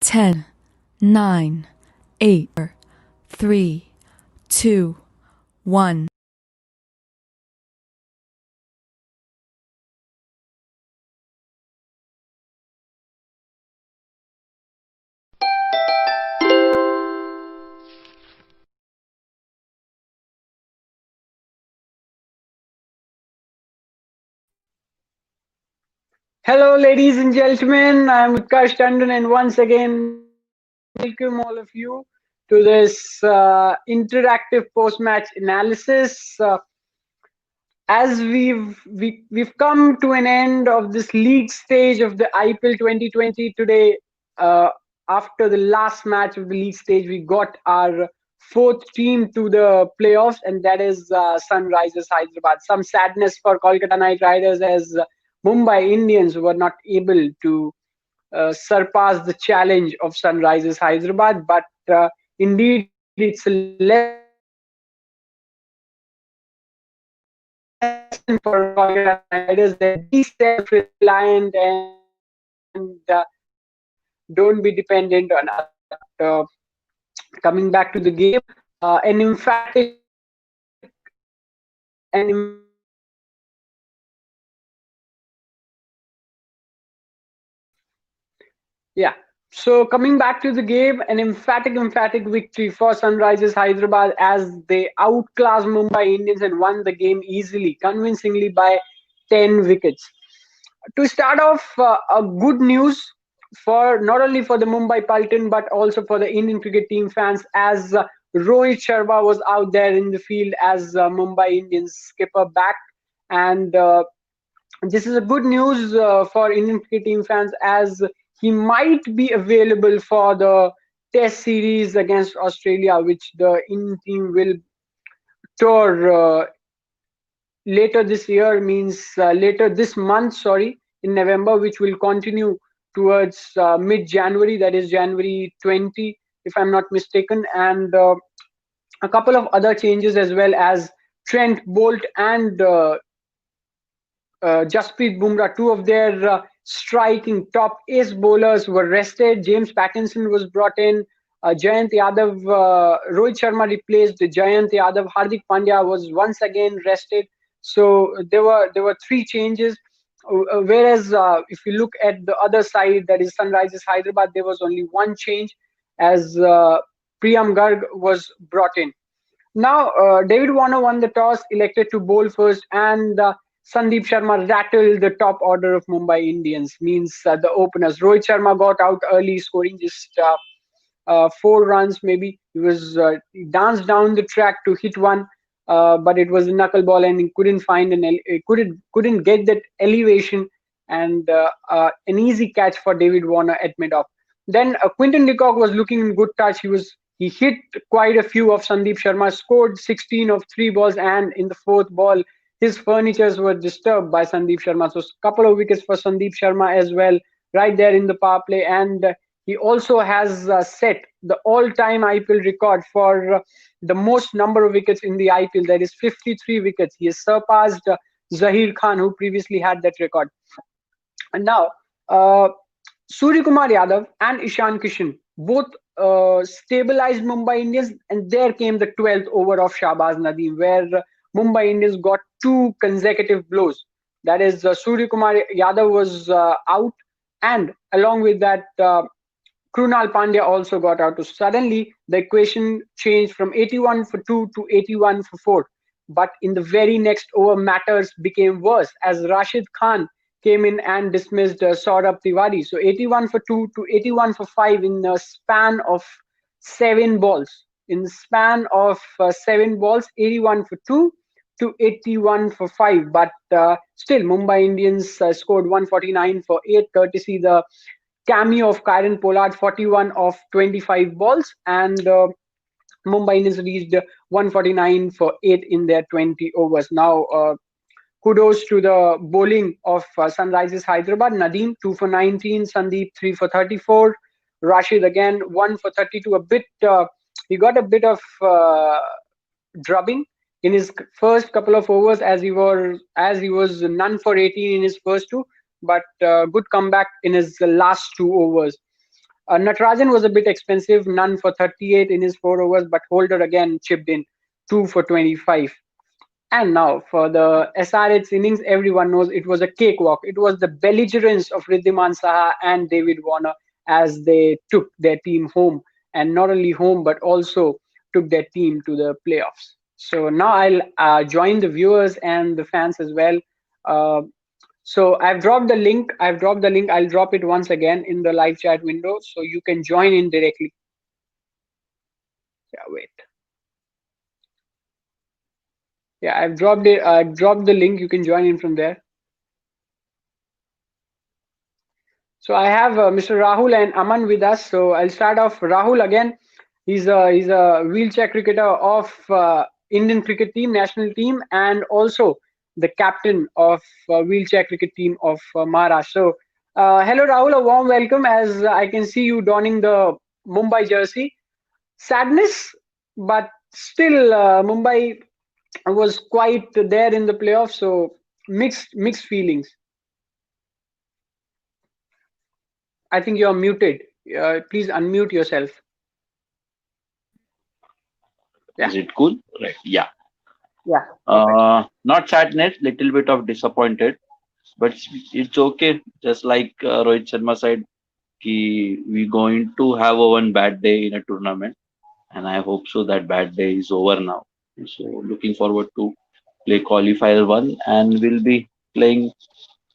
10, 9, 8, 3, 2, 1. Hello, ladies and gentlemen. I'm Utkarsh Tandon, and once again, welcome all of you to this interactive post-match analysis. As we've come to an end of this league stage of the IPL 2020 today. After the last match of the league stage, we got our fourth team to the playoffs, and that is Sunrisers Hyderabad. Some sadness for Kolkata Knight Riders as Mumbai Indians were not able to surpass the challenge of Sunrisers Hyderabad. But indeed, it's a lesson for Kolkata Riders that be self-reliant and don't be dependent on others. Coming back to the game, an emphatic and yeah. So coming back to the game, an emphatic victory for Sunrisers Hyderabad as they outclassed Mumbai Indians and won the game easily, convincingly by 10 wickets. To start off, a good news for not only for the Mumbai Pulton but also for the Indian cricket team fans, as Rohit Sharma was out there in the field as Mumbai Indians skipper back, and this is a good news for Indian cricket team fans as he might be available for the Test series against Australia, which the Indian team will tour later this year, means later this month, sorry, in November, which will continue towards mid-January, that is January 20, if I'm not mistaken, and a couple of other changes as well, as Trent Bolt and Jasprit Bumrah, two of their striking top ace bowlers, were rested. James Pattinson was brought in. Jayant Yadav, Rohit Sharma replaced Jayant Yadav. Hardik Pandya was once again rested. So there were three changes. Whereas if you look at the other side, that is Sunrisers Hyderabad, there was only one change, as Priyam Garg was brought in. Now, David Warner won the toss, elected to bowl first, and Sandeep Sharma rattled the top order of Mumbai Indians, means the openers. Rohit Sharma got out early, scoring just 4 runs maybe. He danced down the track to hit one, but it was a knuckleball, and he couldn't find couldn't get that elevation, and an easy catch for David Warner at mid-off. Then Quinton de Kock was looking in good touch. He hit quite a few of Sandeep Sharma, scored 16 of 3 balls, and in the 4th ball, his furnitures were disturbed by Sandeep Sharma. So a couple of wickets for Sandeep Sharma as well, right there in the power play. And he also has set the all-time IPL record for the most number of wickets in the IPL. That is 53 wickets. He has surpassed Zahir Khan, who previously had that record. And now, Surya Kumar Yadav and Ishan Kishan both stabilized Mumbai Indians, and there came the 12th over of Shahbaz Nadeem, where Mumbai Indians got 2 consecutive blows. That is, Surya Kumar Yadav was out, and along with that, Krunal Pandya also got out. So suddenly, the equation changed from 81 for 2 to 81 for 4. But in the very next over, matters became worse as Rashid Khan came in and dismissed Saurabh Tiwari. So 81 for 2 to 81 for 5 in a span of 7 balls. In the span of 7 balls, 81 for 2 to 81 for 5. But still, Mumbai Indians scored 149 for 8, courtesy the cameo of Kyron Pollard, 41 of 25 balls, and Mumbai Indians reached 149 for 8 in their 20 overs. Now, kudos to the bowling of Sunrisers Hyderabad. Nadeem 2 for 19, Sandeep 3 for 34, Rashid again 1 for 32. He got a bit of drubbing in his first couple of overs, as he was none for 18 in his first 2, but good comeback in his last 2 overs. Natarajan was a bit expensive, none for 38 in his 4 overs, but Holder again chipped in 2 for 25. And now for the SRH innings, everyone knows it was a cakewalk. It was the belligerence of Riddhiman Saha and David Warner as they took their team home, and not only home but also took their team to the playoffs. So now I'll join the viewers and the fans as well. Uh, so I've dropped the link. I'll drop it once again in the live chat window so you can join in directly. Yeah, wait. Yeah, I've dropped it. I've dropped the link. You can join in from there. So I have Mr. Rahul and Aman with us. So I'll start off. Rahul again. He's a wheelchair cricketer of Indian cricket team, national team, and also the captain of wheelchair cricket team of Maharashtra. So hello Rahul, a warm welcome. As I can see you donning the Mumbai jersey. Sadness, but still Mumbai was quite there in the playoffs. So mixed feelings. I think you're muted. Please unmute yourself. Yeah. Is it cool? Right. Yeah. Yeah. Perfect. Not sadness, little bit of disappointed, but it's okay. Just like Rohit Sharma said, we going to have a one bad day in a tournament, and I hope so that bad day is over now. So looking forward to play qualifier one, and we'll be playing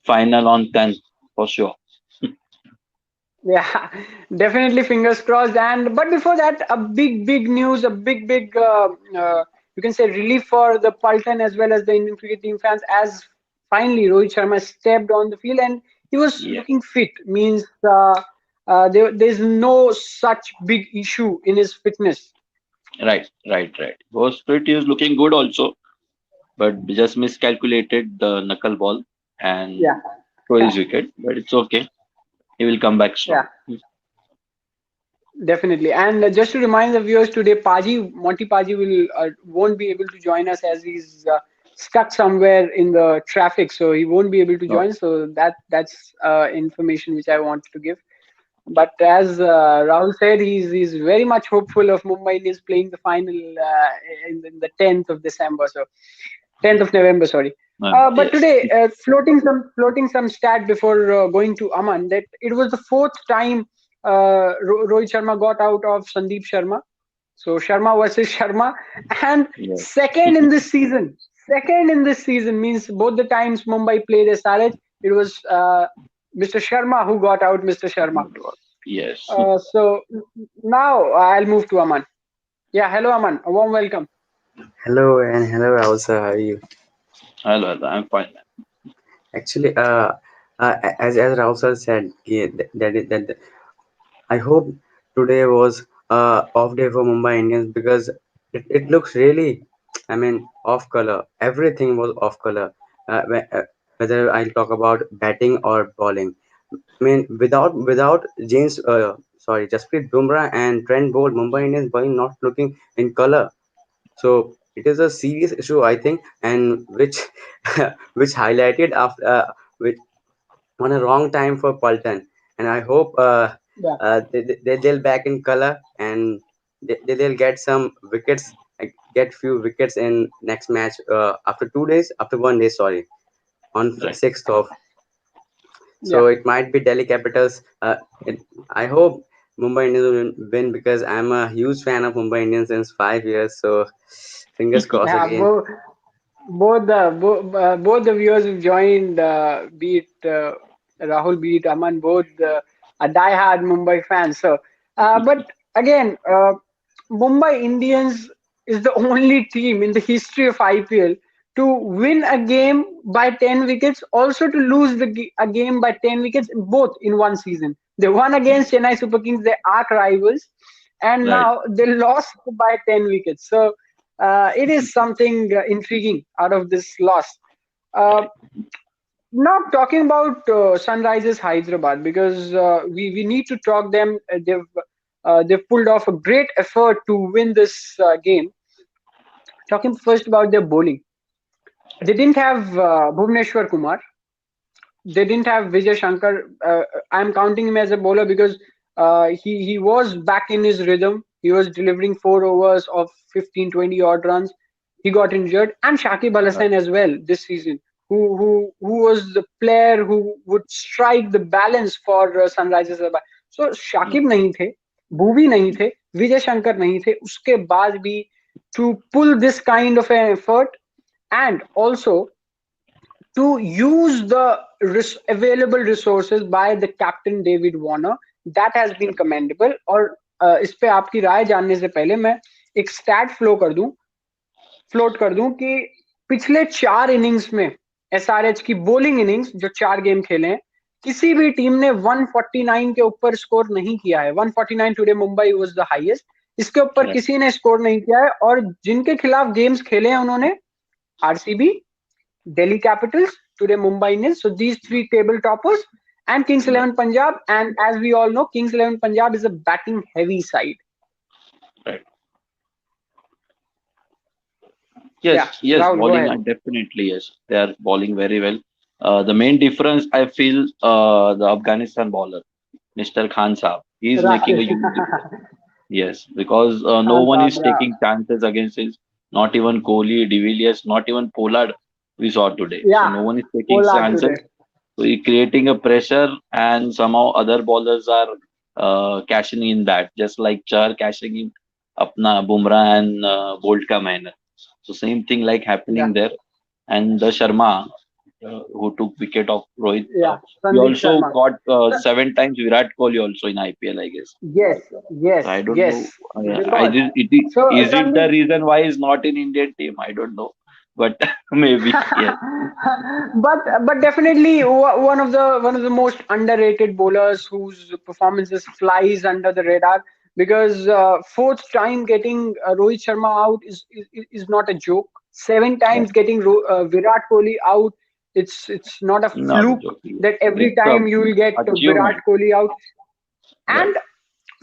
final on 10th for sure. Yeah, definitely fingers crossed. And but before that, a big news, a big you can say relief for the Paltan as well as the Indian cricket team fans, as finally Rohit Sharma stepped on the field and he was Yeah. looking fit. Means there's no such big issue in his fitness. Right. Was fit is looking good also, but just miscalculated the knuckle ball Yeah, and throw yeah, his wicket. But it's okay. He will come back strong. yeah. Definitely. And just to remind the viewers today, Monty Paji won't be able to join us as he's stuck somewhere in the traffic, so he won't be able to No, join. So that's information which I wanted to give. But as Rahul said, he's very much hopeful of Mumbai Indians playing the final in the 10th of December. So 10th of November, sorry. But yes. today, floating some stat before going to Aman, that it was the fourth time Rohit Sharma got out of Sandeep Sharma. So Sharma versus Sharma, and Yes. second in this season. Second in this season means both the times Mumbai played SRH, it was Mr. Sharma who got out Mr. Sharma. Yes. So now I'll move to Aman. Yeah, hello Aman, a warm welcome. Hello and hello also. How are you? Hello. I'm fine. Actually, as Rahul sir said, that I hope today was off day for Mumbai Indians because it looks really, I mean, off color. Everything was off color. Whether I'll talk about batting or bowling. I mean, without James, Jasprit Bumrah and Trent Bolt, Mumbai Indians bowling not looking in color. So it is a serious issue, I think, and which which highlighted after which on a wrong time for Paltan. And I hope Yeah, they'll back in color and they'll get some wickets, get few wickets in next match after 2 days, after 1 day, sorry, on Right. 6th of. yeah. So it might be Delhi Capitals. I hope Mumbai Indians will win because I'm a huge fan of Mumbai Indians since 5 years. So fingers crossed Yeah, again. both the viewers who joined, be it Rahul, be it Aman, both are diehard Mumbai fans. So, but again, Mumbai Indians is the only team in the history of IPL to win a game by 10 wickets, also to lose a game by 10 wickets, both in one season. They won against Chennai Super Kings, their arch rivals, and Right. now they lost by 10 wickets. So it is something intriguing out of this loss. Uh, Now talking about Sunrisers Hyderabad, because we need to talk them. They've pulled off a great effort to win this game. Talking first about their bowling, they didn't have Bhuvneshwar Kumar. They didn't have Vijay Shankar. I'm counting him as a bowler because He was back in his rhythm. He was delivering 4 overs of 15-20 odd runs. He got injured, and Shakib Al Right. Hasan as well this season, who was the player who would strike the balance for Sunrisers Hyderabad. So Right. Shakib नहीं थे, भुवी नहीं थे, विजय शंकर नहीं थे. उसके बाद भी to pull this kind of an effort, and also to use the available resources by the captain David Warner, that has been commendable. और इस पे आपकी राय जानने से पहले मैं एक स्टैट फ्लोट कर दूं कि पिछले 4 इनिंग्स में एसआरएच की बॉलिंग इनिंग्स जो 4 गेम खेले हैं, किसी भी टीम ने 149 के ऊपर स्कोर नहीं किया है. 149 today Mumbai was the highest. इसके ऊपर Right. किसी ने स्कोर नहीं किया है, और जिनके खिलाफ गेम्स खेले हैं उन्होंने RCB, Delhi Capitals, today Mumbai Indians. So these 3 table toppers and Kings Right. 11 Punjab. And as we all know, Kings 11 Punjab is a batting heavy side. Right. Yes, Yeah, yes, Rahul, go bowling, ahead. definitely, yes. They are bowling very well. The main difference, I feel, the Afghanistan bowler, Mr. Khan Saab, he is making a huge difference. Yes, because no Khan one Saab, is yeah, taking chances against his, not even Kohli, De Villiers, not even Pollard we saw today. So yeah, no one is taking Pollard chances. today. So he creating a pressure, and somehow other bowlers are cashing in that, just like Char cashing in apna Bumrah and Bolt ka manner. So same thing like Yeah, happening there. And the Sharma, who took wicket of Rohit, yeah, he Sandeep also Sharma. got So, 7 times Virat Kohli also in IPL, I guess. yes, So yes, I don't yes. know. I Record. did, So is it the Sandeep, reason why he's not in Indian team? I don't know, but maybe yes. but definitely one of the most underrated bowlers whose performances flies under the radar, because fourth time getting Rohit Sharma out is not a joke. Seven Yeah, times getting Virat Kohli out, it's not a not a fluke joke. that every It's a time you will get Virat achievement, Kohli out. right? And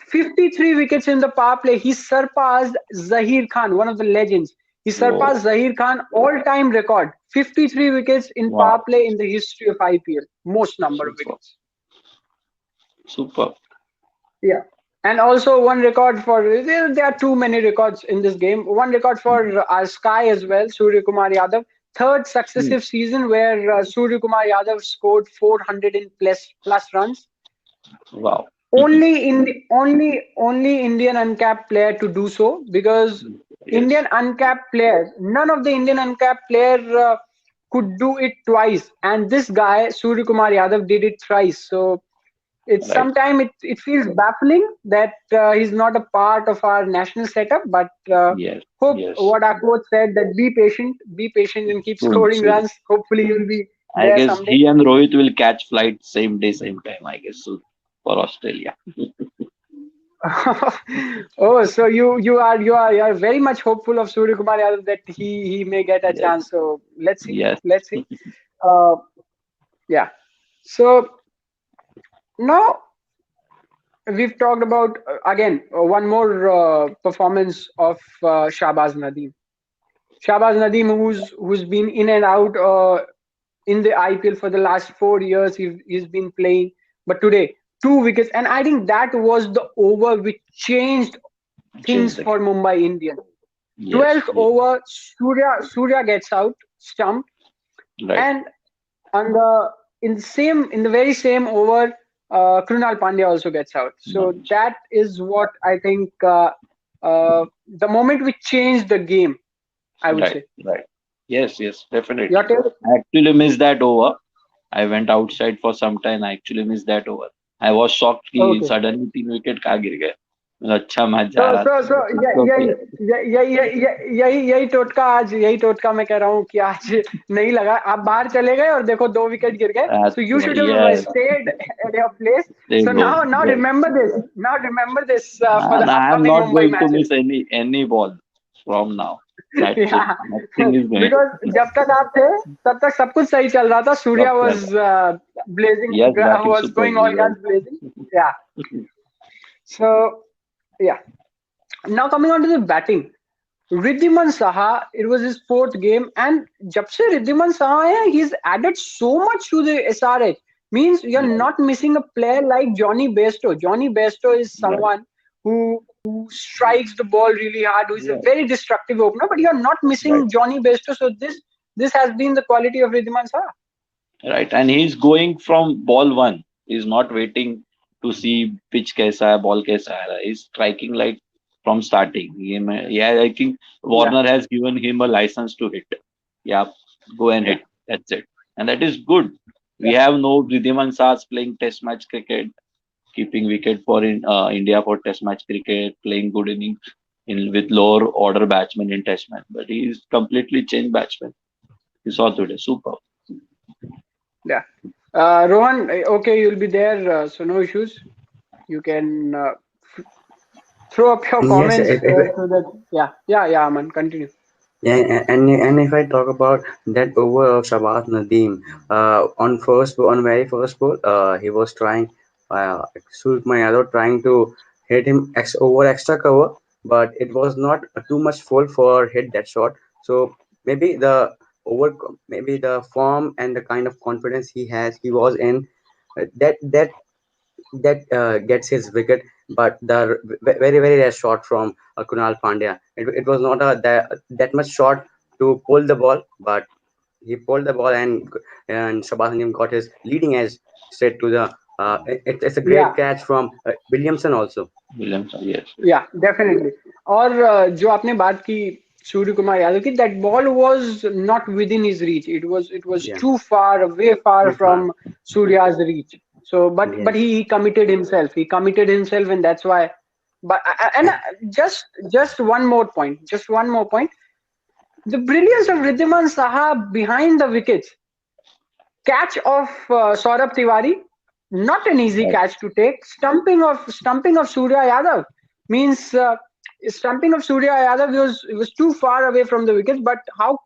53 wickets in the power play. He surpassed Zahir Khan, one of the legends. He Whoa, surpassed Zahir Khan all-time record. 53 wickets in power wow, play in the history of IPL. Most number of super, wickets. super, Yeah. And also one record for, there are too many records in this game. One record for our Sky as well, Surya Kumar Yadav. Third Hmm. successive season where Surya Kumar Yadav scored 400 in plus runs. Wow. Only Indian uncapped player to do so, because Yes, none of the Indian uncapped player could do it twice, and this guy Surya Kumar Yadav did it thrice. So it's right. sometimes it feels baffling that he's not a part of our national setup, but Yes, hope yes. what our coach said, that be patient and keep Soon, scoring soon. runs. Hopefully you'll be I there guess someday. he and Rohit will catch flight same day, same time. I guess soon for Australia. Oh, so you are very much hopeful of Surya Kumar Yadav that he may get a Yes, chance. So let's see, yes. let's see. Uh, yeah. So now we've talked about again one more performance of Shahbaz Nadeem. Shahbaz Nadeem, who's been in and out in the IPL for the last 4 years. He's been playing, but today 2 wickets, and I think that was the over which changed Change things the for game. Mumbai Indians. Yes, 12th yes. over, Surya gets out, stumped, Right, and on the in the very same over, Krunal Pandya also gets out. So knowledge. that is what I think the moment we changed the game, I would Right, say. right. Yes, yes, Your definitely. take? I actually missed that over. I went outside for some time. I actually missed that over. I was shocked कि Okay. suddenly 3 wicket कहाँ गिर गए. अच्छा match So जा रहा so था. so It's okay. यही टोटका मैं कह रहा हूँ कि आज नहीं लगा. आप बाहर चले गए और देखो 2 विकेट गिर गए. So you should have Yes, stayed at your place. stay So home. now Yes. remember this. Now remember this for And the I am upcoming not Mumbai going to matches. miss any ball from now. That's it. Yeah, Nothing is going. because जब तक आप थे तब तक सब कुछ सही चल रहा था. Stop Surya चल was रहा. blazing, Yes, batting was going all superbly. guns blazing. Yeah. So yeah. Now coming on to the batting. Riddhiman Saha, it was his fourth game, and जब से Riddhiman Saha है, he's added so much to the SRH. Means you're Right. not missing a player like Johnny Bairstow. Johnny Bairstow is Right. someone who strikes the ball really hard, who is a Yeah. very destructive opener, but you're not Right. missing Johnny Bairstow. So this has been the quality of Ridhiman Saha. Right. And he's going from ball one. He's not waiting to see pitch kaisa hai, ball kaisa hai. He's striking like from starting. Yeah, I think Yeah, Warner has given him a license to hit. Yeah, go and yeah, hit. That's it. And that is good. We yeah, have no Ridhiman Sahas playing Test match cricket, keeping wicket for India for Test match cricket, playing good innings with lower order batsmen in Test match. But he is completely changed batsman. You saw today. Super. yeah. Rohan, okay, you'll be there, so no issues. You can throw up your Yes, comments so that yeah, Aman, continue. yeah, and if I talk about that over of Shabaz Nadeem, on very first ball, he was trying, Surya Yadav trying to hit him over extra cover, but it was not too much fault for hit that shot. So maybe over, maybe the form and the kind of confidence he was in, that gets his wicket, but the very very rare shot from Kunal Pandya. It was not that much shot to pull the ball, but he pulled the ball and Shabazz Nadeem got his leading edge straight to the. It's a Yeah, great catch from Williamson also. Williamson, yes. yeah, definitely. और जो आपने बात की सूर्य कुमार यादव की, that ball was not within his reach. It was Yeah, too far, way far too far. from Surya's reach. So, but Yes. he committed himself. He committed himself, and that's why. But and just one more point. Just one more point. The brilliance of Ridhiman Saha behind the wickets. Catch of Saurabh Tiwari, not an easy Right. catch to take. Stumping of Surya Yadav means stumping of Surya Yadav was too far away from the wickets, but how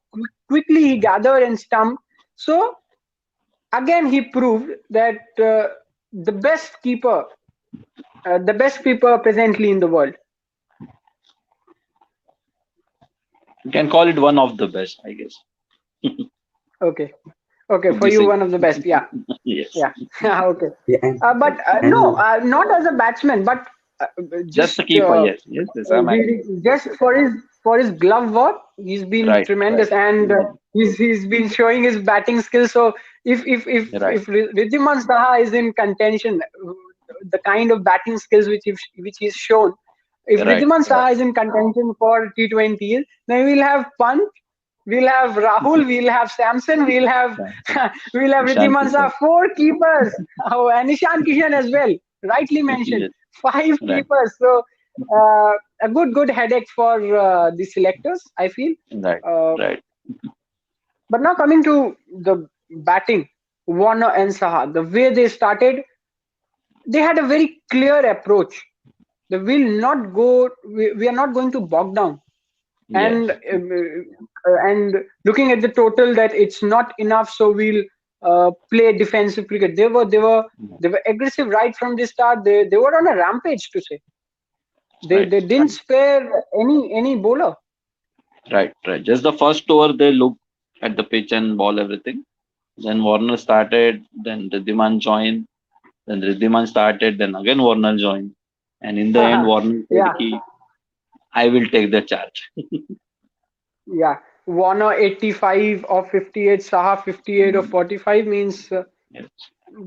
quickly he gathered and stumped. So again, he proved that the best keeper, the best keeper presently in the world. You can call it one of the best, I guess. Okay, okay, To for be you safe. one of the best. Yeah, Yes. yeah, okay. Yeah, But no, and not as a batsman, but Just just the keeper, yes. Yes, yes, I'm agree. just for his glove work, he's been Right, right. tremendous, and he's been showing his batting skills. So Right, if Ridhiman Saha is in contention, the kind of batting skills which he's shown, if right, Ridhiman right. Saha is in contention for T20s, then we'll have Pant, we'll have Rahul, we'll have Samson, we'll have Samson, we'll have Ishan Ridhiman Saha, Kishan. four keepers, oh, and Ishan Kishan as well, rightly mentioned, Yes, five right, keepers. So uh, a good headache for the selectors, I feel. right, Uh, right. but now coming to the batting, Warner and Saha, the way they started, they had a very clear approach. They will not go. We are not going to bog down. Yes, And looking at the total, that it's not enough, so we'll play defensive cricket. They were aggressive right from the start. They were on a rampage, to say. They right, they didn't spare any bowler. right, right. Just the first over, they look at the pitch and ball everything. Then Warner started, then Ridhiman joined, then Ridhiman started, then again Warner joined. And in the end, Warner said, Yeah, Ki, I will take the charge. yeah. Warner 85 of 58, Saha 58 of Mm, 45 means yes,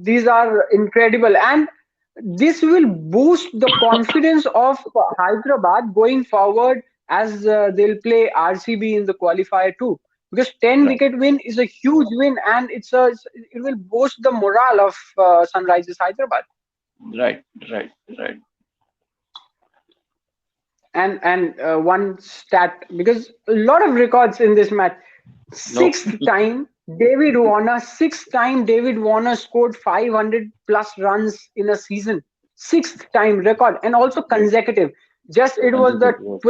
these are incredible, and this will boost the confidence of Hyderabad going forward, as they'll play RCB in the qualifier too. Because 10 right, wicket win is a huge win, and it will boost the morale of Sunrisers Hyderabad. right, right, right. And one stat, because a lot of records in this match. No, Sixth time David Warner scored 500 plus runs in a season. Sixth time record, and also right. consecutive. Just it was the Consecutive, yes,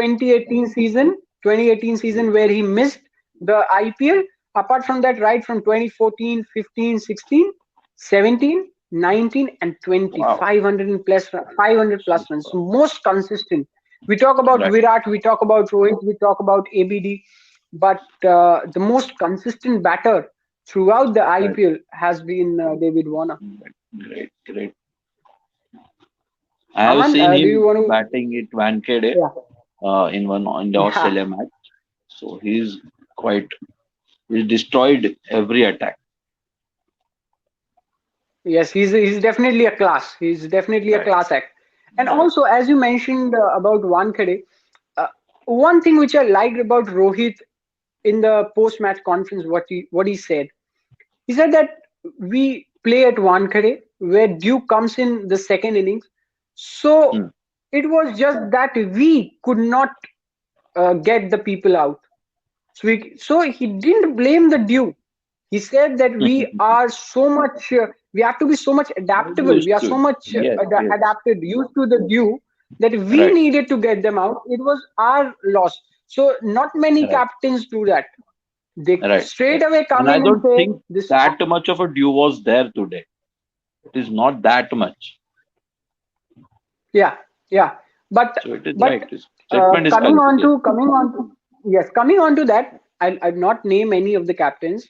2018 season where he missed the IPL. Apart from that, right from 2014, 15, 16, 17, 19, and 20, wow. 500 plus runs. Super. Most consistent. We talk about Right, Virat, we talk about Rohit, we talk about ABD, but the most consistent batter throughout the Right. IPL has been David Warner. Great, great. I have Aman, seen do you him want to? batting it Wankhede Yeah, in the yeah. Australia match. So quite he destroyed every attack. Yes, he's definitely a class. He's definitely a Right, class act. And right. also, as you mentioned about Wankhede, uh, one thing which I liked about Rohit in the post-match conference, what he said, he said that we play at Wankhede where Duke comes in the second innings. So Hmm. it was just that we could not get the people out. So he didn't blame the Duke. He said that we are so much, we have to be so much adaptable. Used We are to so it. much Yes, yes. adapted, used to the due that we Right, needed to get them out. It was our loss. So not many right, captains do that. They right, straight right. away And come I in and don't say think this. that much of a due was there today. It is not that much. Yeah, yeah. But So it is right. but His statement is coming correct. on Yes. to yes, coming on to that, I'll not name any of the captains.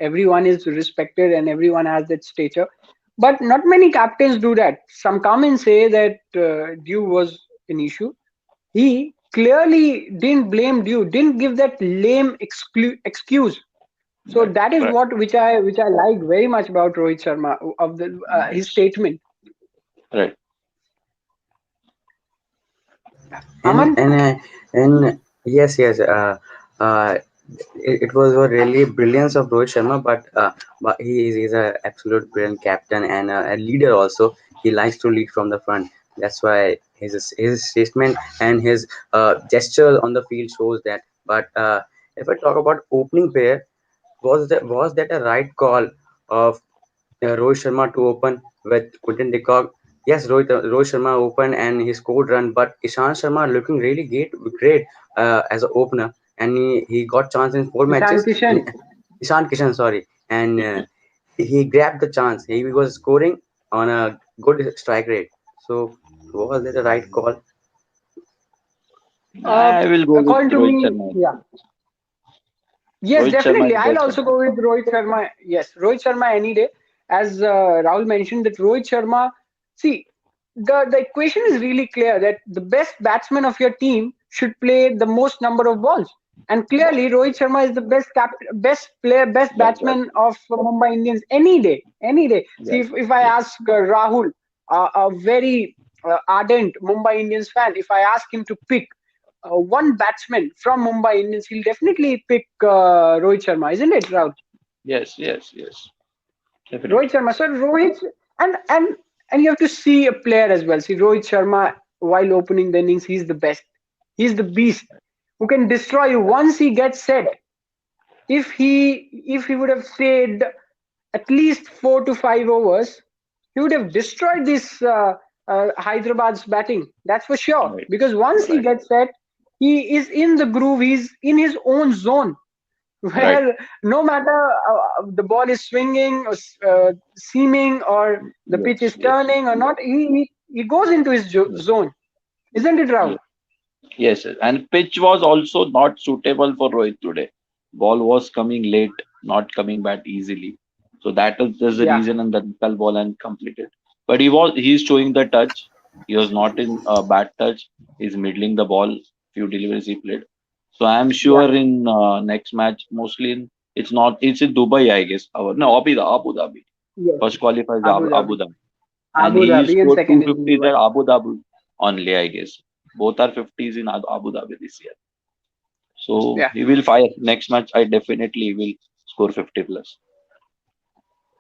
Everyone is respected and everyone has that stature. But not many captains do that. Some come and say that Dew was an issue. He clearly didn't blame Dew, didn't give that lame excuse. So Right, that is right, which I like very much about Rohit Sharma of the his nice. statement. Right. and Aman, and uh, and yes, uh, it was a really brilliance of Rohit Sharma, but he's a absolute brilliant captain and a leader also. He likes to lead from the front. That's why his statement and his gesture on the field shows that. But if I talk about opening pair, was that a right call of Rohit Sharma to open with Quinton de Kock? Yes, Rohit Sharma opened and he scored run, but Ishan Sharma looking really great as an opener, and he got chance in four Ishan matches. Kishan. And Ishan Kishan, sorry, and he grabbed the chance. He was scoring on a good strike rate. So was that a right call? Uh, I will go with According to Rohit me, Sharma. yeah. Yes, Rohit Sharma definitely. is I'll best also option. go with Rohit Sharma. Yes, Rohit Sharma any day. As Rahul mentioned, that Rohit Sharma, see, the equation is really clear that the best batsman of your team should play the most number of balls. And clearly, Rohit Sharma is the best player, best Best batsman batsman. of Mumbai Indians any day, any day. See, Yes, if I yes. ask Rahul, a very ardent Mumbai Indians fan, if I ask him to pick one batsman from Mumbai Indians, he'll definitely pick Rohit Sharma, isn't it, Rahul? Yes, yes, yes. Rohit Definitely. Sharma. So Rohit and you have to see a player as well. See Rohit Sharma while opening the innings, he's the best. He's the beast who can destroy you once he gets set. If he would have stayed at least 4 to 5 overs, he would have destroyed this Hyderabad's batting. That's for sure. Right, Because once he right, gets set, he is in the groove. He's in his own zone, right. where no matter the ball is swinging or seaming or the pitch Yes, is yes, turning or not, he goes into his yes, zone, isn't it, Rahul? yes. Yes, yes. And pitch was also not suitable for Rohit today. Ball was coming late, not coming back easily. So that is just the Yeah, reason and the Nikal ball and completed. But he's showing the touch. He was not in bad touch. He's middling the ball. Few deliveries he played. So I am yeah, sure in next match, mostly it's in Dubai, I guess. No, Abu Dhabi. yes. First qualifies Abu Abu Dhabi, Dhabi. And Abu he Dhabi, and scored second is 250s Dubai. at Abu Dhabi only, I guess. Both are 50s in Abu Dhabi this year. So Yeah, he will fire next match. I definitely will score 50 plus.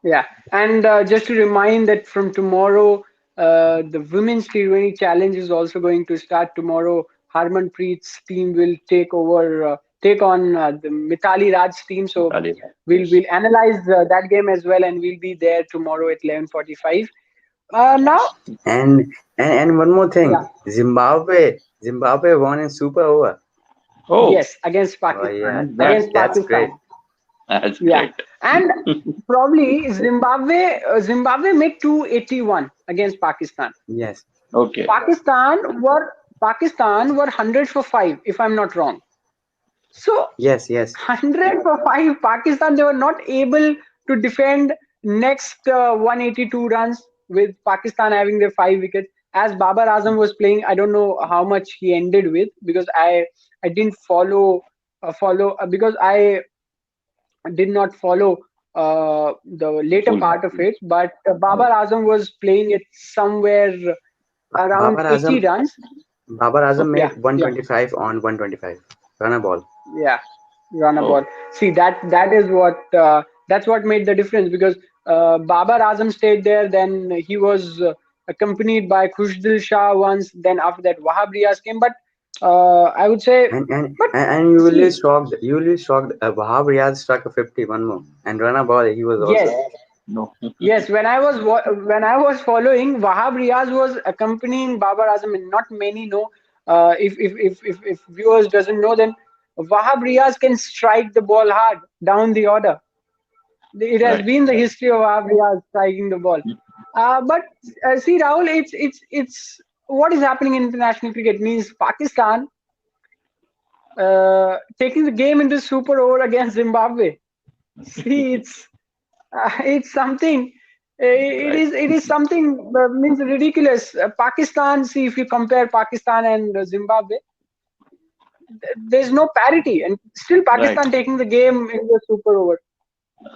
yeah. And just to remind that from tomorrow, the women's T20 challenge is also going to start tomorrow. Harmanpreet's team will take on the Mithali Raj's team. So Italy, we'll yes. we'll analyze that game as well, and we'll be there tomorrow at 11:45. Now, And one more yeah, thing, Zimbabwe won in super over. Oh, yes, against Oh Pakistan, yeah, congrats. against that's Pakistan. great. That's Yeah, great. and probably Zimbabwe made 281 against Pakistan. Yes, Okay. Pakistan were 100 for 5, if I'm not wrong. So Yes, yes. 100 for 5 Pakistan, they were not able to defend next 182 runs with Pakistan having their 5 wickets. As Babar Azam was playing, I don't know how much he ended with, because I didn't follow because I did not follow the later Full. part of it, but Babar Azam was playing it somewhere around Babar 80 Azam, runs. Babar Azam Yeah, made yeah. 125 on 125. Run a ball. Yeah, run a Oh, ball. See, that is what that's what made the difference, because Babar Azam stayed there. Then he was accompanied by Khushdil Shah once. Then after that, Wahab Riaz came. But I would say, but And you will be see, shocked. You will be shocked. Wahab Riyad struck a 50, one more, and run a ball. He was yes, also. no. yes. When I was following, Wahab Riaz was accompanying Babar Azam, and not many know. If viewers doesn't know, then Wahab Riaz can strike the ball hard down the order. It has Right. been the history of Abriya striking the ball. But see, Rahul, it's what is happening in international cricket means Pakistan taking the game into super over against Zimbabwe. See, it's something. Right. It is something means ridiculous. Pakistan. See, if you compare Pakistan and Zimbabwe, there's no parity, and still Right. Pakistan taking the game into the super over.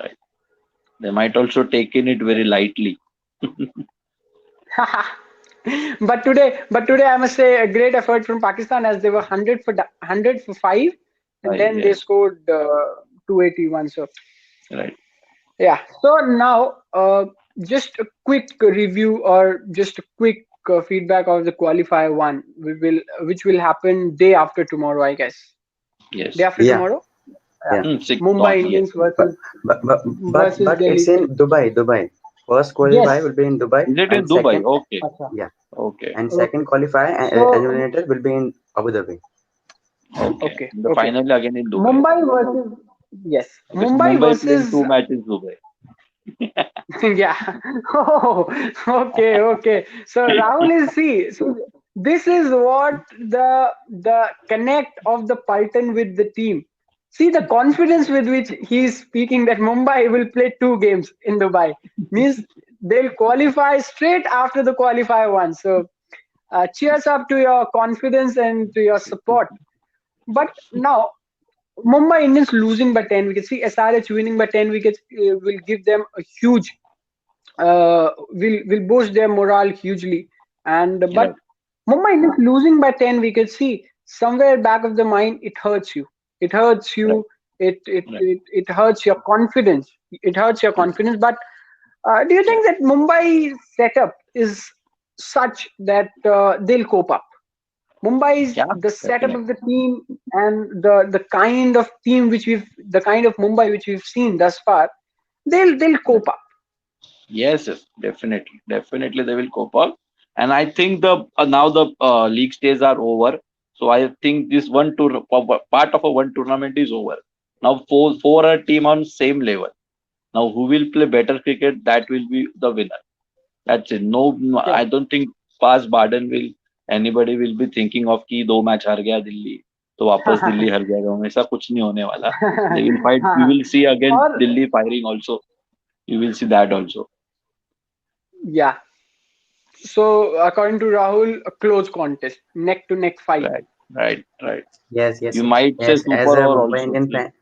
Right. They might also taken it very lightly. But today I must say a great effort from Pakistan, as they were 100 for 5, and Right. then they Yes. scored 281. So Right. yeah. So now just a quick review, or just a quick feedback of the qualifier one, which will happen day after tomorrow, I guess. Day Yes. after Yeah, tomorrow. Yeah. yeah. 6th on. Mumbai Yes. Indians But versus it's Delhi. in Dubai. Dubai. First Yes. qualifier will be in Dubai, Is it in and Dubai? second, Okay. Acha. yeah, Okay. and second Okay. qualifier So eliminator will be in Abu Dhabi. Okay. okay. The Okay. final again in Dubai. Mumbai versus yes, Okay. So Mumbai Mumbai playing versus 2 matches Dubai. yeah. Oh, okay, okay. So Rahul is see. So this is what the connect of the Paltan with the team. See the confidence with which he is speaking that Mumbai will play 2 games in Dubai means they'll qualify straight after the qualifier one. So cheers up to your confidence and to your support. But now Mumbai Indians losing by 10 wickets. See, SRH winning by 10 wickets will give them a huge, will boost their morale hugely. And but Right. Mumbai Indians losing by 10 wickets. See, somewhere back of the mind, it hurts you. It hurts Right. you. Right. It hurts your confidence. It hurts your confidence. But do you think that Mumbai setup is such that they'll cope up? Mumbai's Yeah. the setup of Definitely. the team, and the kind of team which the kind of Mumbai which we've seen thus far, they'll Right. cope up. Yes. Yes. Definitely. Definitely they will cope up. And I think the now the league stays are over. So I think this part of a one tournament is over. Now for a team on same level. Now who will play better cricket? That will be the winner. That's it. No, Yeah. I don't think past Baden will anybody will be thinking of कि 2 match हार गया दिल्ली तो वापस दिल्ली हार जाएगा ऐसा कुछ नहीं होने वाला. They will fight. We will see again Or Delhi firing also. You will see that also. yeah. So according to Rahul, a close contest, neck to neck fight. Right, right, right. Yes, You yes, might say yes. As super a over Mumbai also. Indian fan,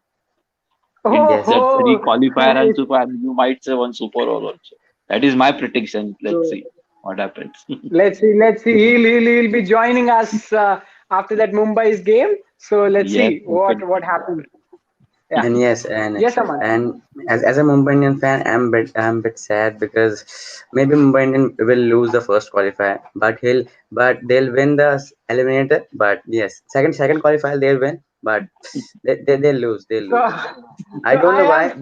In yes, that three Oh, qualifier and it's, super, and you might say one super over also. That is my prediction. Let's so see what happens. let's see. Let's see. He'll be joining us after that Mumbai's game. So let's Yes, see what definitely, happens. definitely. Yeah. and yes, Yes, Aman. and as a Mumbai Indian fan, I'm bit sad because maybe Mumbai Indian will lose the first qualifier, but they'll win the eliminator. But yes, second qualifier they'll win, but they'll So, lose. I so don't I know why, have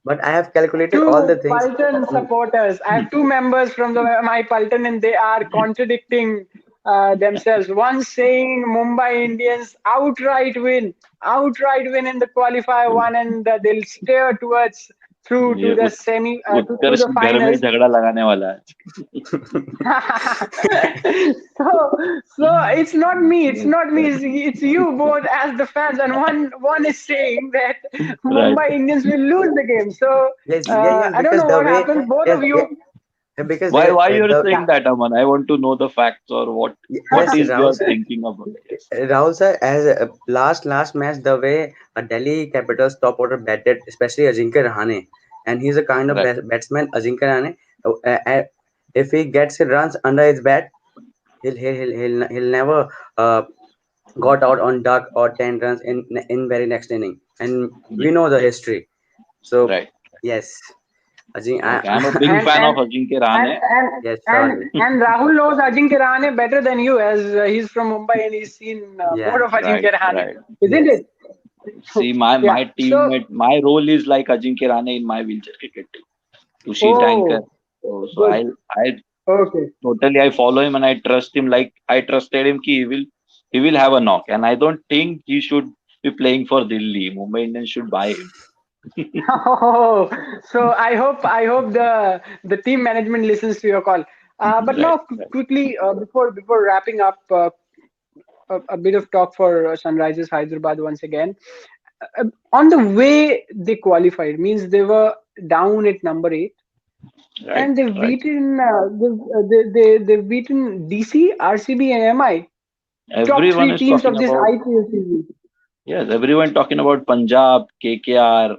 but I have calculated all the two things. Paltan supporters. I have two members from my Paltan, and they are contradicting themselves. One saying Mumbai Indians outright win in the qualifier one, and they'll steer towards through to ये the semi to Utkarsh the घर में finals. झगड़ा लगाने वाला So it's not me, it's you both as the fans, and one is saying that है. Right. Mumbai Indians will lose the game. So Yes, yeah, yes, I don't because know the what way, happens. Both yes, of yeah, you, because Why you're the yeah. saying that, Aman? I want to know the facts or what yes, is Rahul your sir, thinking about this? Rahul sir, as last match, the way Delhi Capitals top order batted, especially Ajinkya Rahane, and he's a kind of Right. batsman, Ajinkya Rahane. If he gets runs under his bat, he'll never got out on duck or 10 runs in very next inning, and we Yes. know the Yes. history. So Right. yes, Ajin, Okay. I'm a big and fan of and Ajinkya and Rahane. and yes, and, surely, and Rahul knows Ajinkya Rahane better than you, as he's from Mumbai and he's seen more yeah, of Right. Ajinkya Rahane, Right. isn't yes, it? See, my Yeah. So, teammate, my role is like Ajinkya Rahane in my wheelchair cricket team to sheet anchor. oh, So good. I Okay. totally I follow him and I trust him like I trusted him ki he will have a knock and I don't think he should be playing for Delhi. Mumbai Indians should buy him. Oh, so I hope the team management listens to your call. But Right. now Right. quickly before wrapping up, a bit of talk for Sunrisers Hyderabad once again. On the way they qualified, means they were down at number 8, Right. and they've Right. beaten they've beaten DC, RCB, and MI, top Everyone three is teams talking of this about IPL season. yes, everyone talking about Punjab, KKR,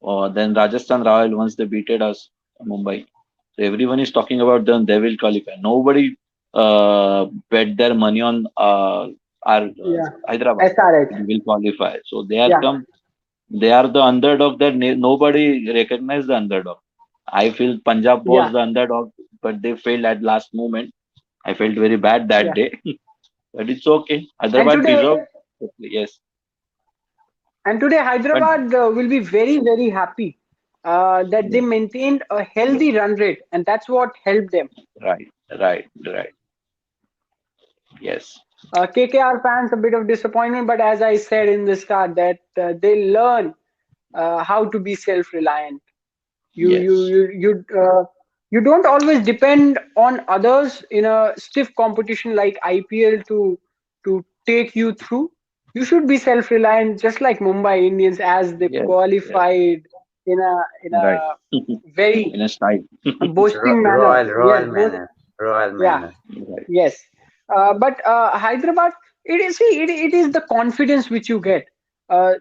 or then Rajasthan Royal once they beated us, Mumbai. So everyone is talking about them. They will qualify. Nobody bet their money on our Yeah, Hyderabad. SRH. They will qualify. So they are Yeah, come. They are the underdog that nobody recognized the underdog. I feel Punjab was yeah, the underdog, but they failed at last moment. I felt very bad that yeah. day, but it's okay. And Hyderabad today, deserved. Yes, but Hyderabad will be very, very happy that they yes, maintained a healthy run rate, and that's what helped them. right, right. Yes, KKR fans, a bit of disappointment, but as I said in the start, that they learn how to be self-reliant. You you yes, you you you don't always depend on others in a stiff competition like IPL to take you through. You should be self-reliant, just like Mumbai Indians, as they yes, yes, qualified in a right. very In a style, boasting manner. Yes, royal both. manner, royal Yeah, manner. right. yes. But Hyderabad, it is the confidence which you get.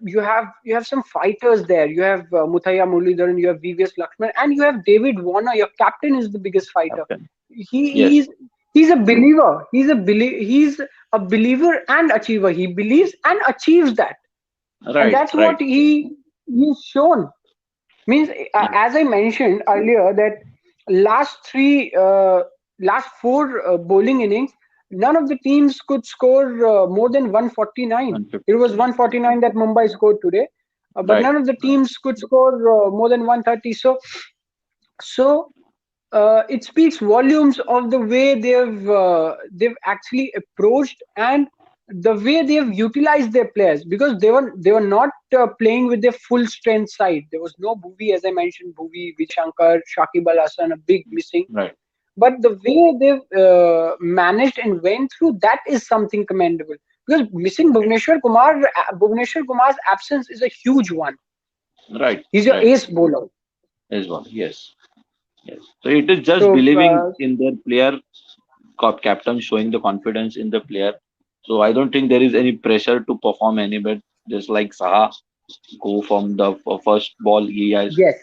You have some fighters there. You have Muthaiya Muralidharan, you have VVS Lakshman, and you have David Warner. Your captain is the biggest fighter. Captain. He Yes, is he's a believer. He's a believer and achiever. He believes and achieves that, and right, that's right. what he's shown. Means, Yes, as I mentioned earlier, that last three, last four bowling innings, none of the teams could score more than 149. It was 150. 149 that Mumbai scored today, but Right, none of the right, teams could score more than 130. So it speaks volumes of the way they've actually approached, and the way they've utilized their players, because they were not playing with their full strength side. There was no Bhuvi, as I mentioned, Bhuvi, Shankar, Shakib Al Hasan, a big missing. right. But the way they've managed and went through, that is something commendable. Because missing Bhuvneshwar Kumar's absence is a huge one. Right, He's your right. ace bowler. Is one. Yes, yes. So it is just So believing in their player, captain showing the confidence in the player. So I don't think there is any pressure to perform any bit. Just like Saha go from the first ball he has yes,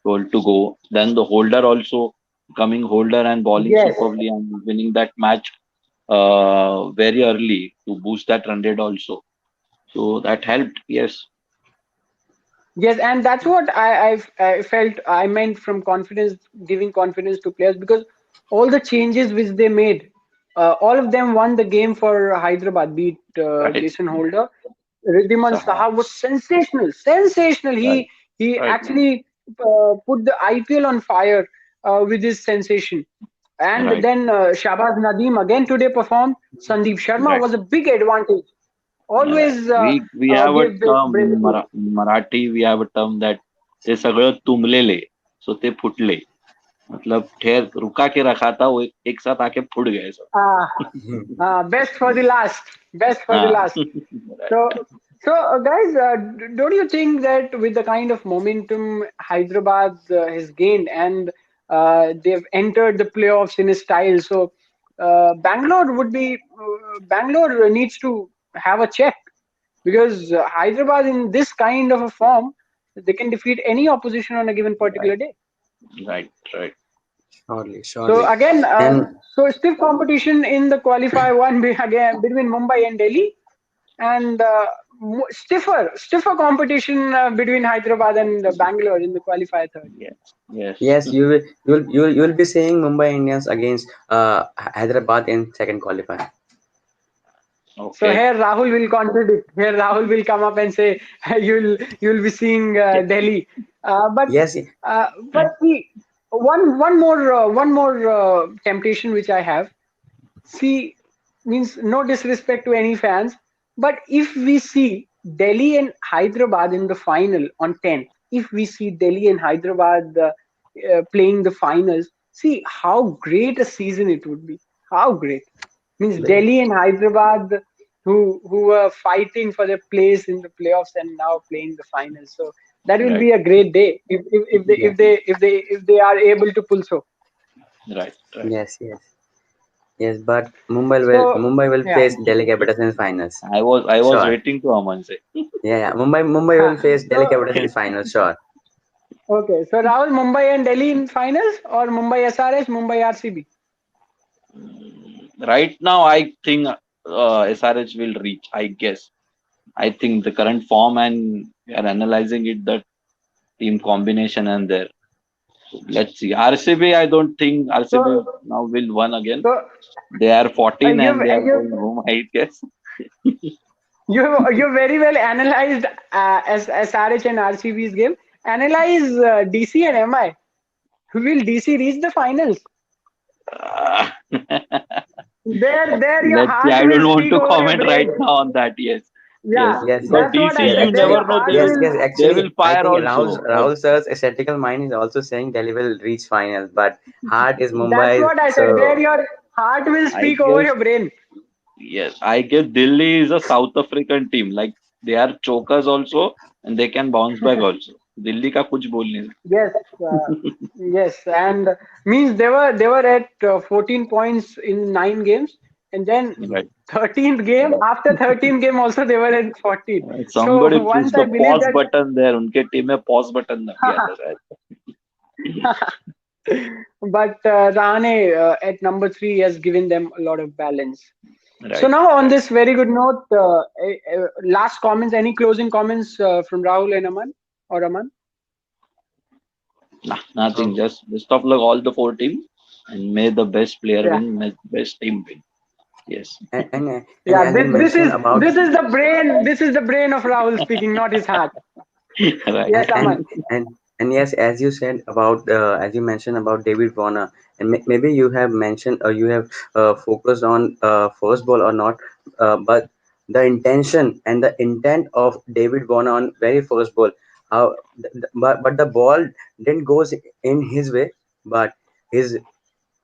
told to go. Then the holder also coming holder and bowling yes. superbly and winning that match very early to boost that run rate also. So that helped. Yes, Yes, and that's what I felt I meant from confidence, giving confidence to players, because all the changes which they made, all of them won the game for Hyderabad. Beat right. Jason Holder, Riddiman Saha. Saha was sensational, sensational. Right, He right. actually put the IPL on fire with his sensation. And Right, then Shahbaz Nadeem again today performed. Sandeep Sharma right. was a big advantage. Right. Always We have a give term break. in Marathi. We have a term that ते सगळं तुंबलेले, सो ते फुटले. मतलब ठेर रुका के रखा था, वो एक साथ आके फुट गए सब. Best for the last. Best for the हाँ. last. So, guys, don't you think that with the kind of momentum Hyderabad has gained, and they've entered the playoffs in a style, so Bangalore needs to have a check, because Hyderabad in this kind of a form, they can defeat any opposition on a given particular day. Right. Surely, So surely. again, And so stiff competition in the qualifier one again between Mumbai and Delhi, and stiffer competition between Hyderabad and Bangalore in the qualifier third. Yes. yes, you will be seeing Mumbai Indians against Hyderabad in second qualifier. So Okay. here Rahul will contradict. Here Rahul will come up and say you'll be seeing Delhi. But Yes, see, one more temptation which I have. See, means no disrespect to any fans, but if we see Delhi and Hyderabad in the final on 10th, if we see Delhi and Hyderabad playing the finals, see how great a season it would be. How great! Means Delhi and Hyderabad, who were fighting for their place in the playoffs and now playing the finals. So that will Right. be a great day if they are able to pull so. Right. yes. But So Mumbai will yeah. face Delhi Capitals in finals. I was Sure. waiting to Aman say. Yeah. Mumbai will face Delhi So Capitals in finals. Sure. okay, so Rahul, Mumbai and Delhi in finals, or Mumbai SRH, Mumbai RCB? Right now, I think SRH will reach. I guess. I think the current form, and we are analyzing it, the team combination and there. Let's see. RCB, I don't think RCB So, now will win again. so They are 14 you've and they are you've going home, I guess. you've very well analyzed as SRH and RCB's game. Analyze DC and MI. Will DC reach the finals? Uh, There, your let's see. heart I will don't want speak to over your comment right brain. now on that. Yes. Yes. Yeah, Yes, But that's what DC, I yes. you said. There, never your Actually, know. heart They yes, will will. yes. they will Actually, I fire think also. Rahul sir's aesthetical mind is also saying Delhi will reach finals, but heart is That's Mumbai. what I said. There, So your heart will I speak over guess your brain. yes. I guess Delhi is a South African team. Like they are chokers also and they can bounce back also. Delhi का कुछ बोल नहीं Yes, yes, and means they were at 14 points in 9 games, and then सकते. Right. 13th game, after 13th game also they were at 14. So Somebody push once I the believe pause that, button there. उनके team में pause button दब गया था शायद. but Rahane at number 3 has given them a lot of balance. So Right. now on this very good note, last comments, any closing comments from Rahul and Aman or Aman? Nah, nothing. Just best of luck all the 4 teams, and may the best player Yeah. win, may the best team win. Yes. and Yeah, as I this mentioned is about this is the brain. This is the brain of Rahul speaking, not his heart. Right. Yes, and Aman. and and yes, as you said about as you mentioned about David Warner, and maybe you have mentioned or you have focused on first ball or not, but the intention and the intent of David Warner on very first ball, how but the ball didn't goes in his way, but his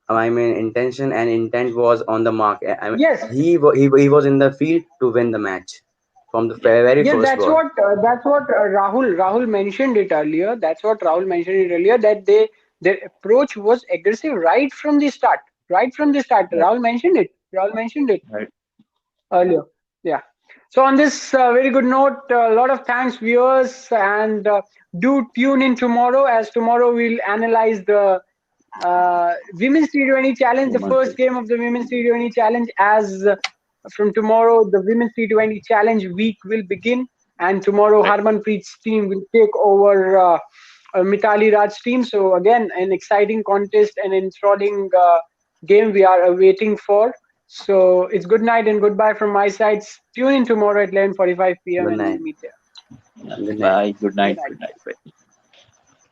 I mean intention and intent was on the mark. I mean Yes, he was in the field to win the match from the very yes. first ball. That's what Rahul mentioned it earlier. That's what Rahul mentioned it earlier. That their approach was aggressive right from the start. Right from the start. Right. Rahul mentioned it Right. earlier. Yeah. So on this very good note, a lot of thanks, viewers, and do tune in tomorrow, as tomorrow we'll analyze the women's T20 challenge, the Women's first Day. game of the women's T20 challenge. As from tomorrow, the women's T20 challenge week will begin, and tomorrow Right. Harmanpreet's team will take over Mitali Raj's team. So again, an exciting contest and enthralling game we are waiting for. So it's good night and goodbye from my side. Tune in tomorrow at 11:45 p.m. Good and we'll night. meet there. Good night. Bye. Good Good night. night. Good night. Bye.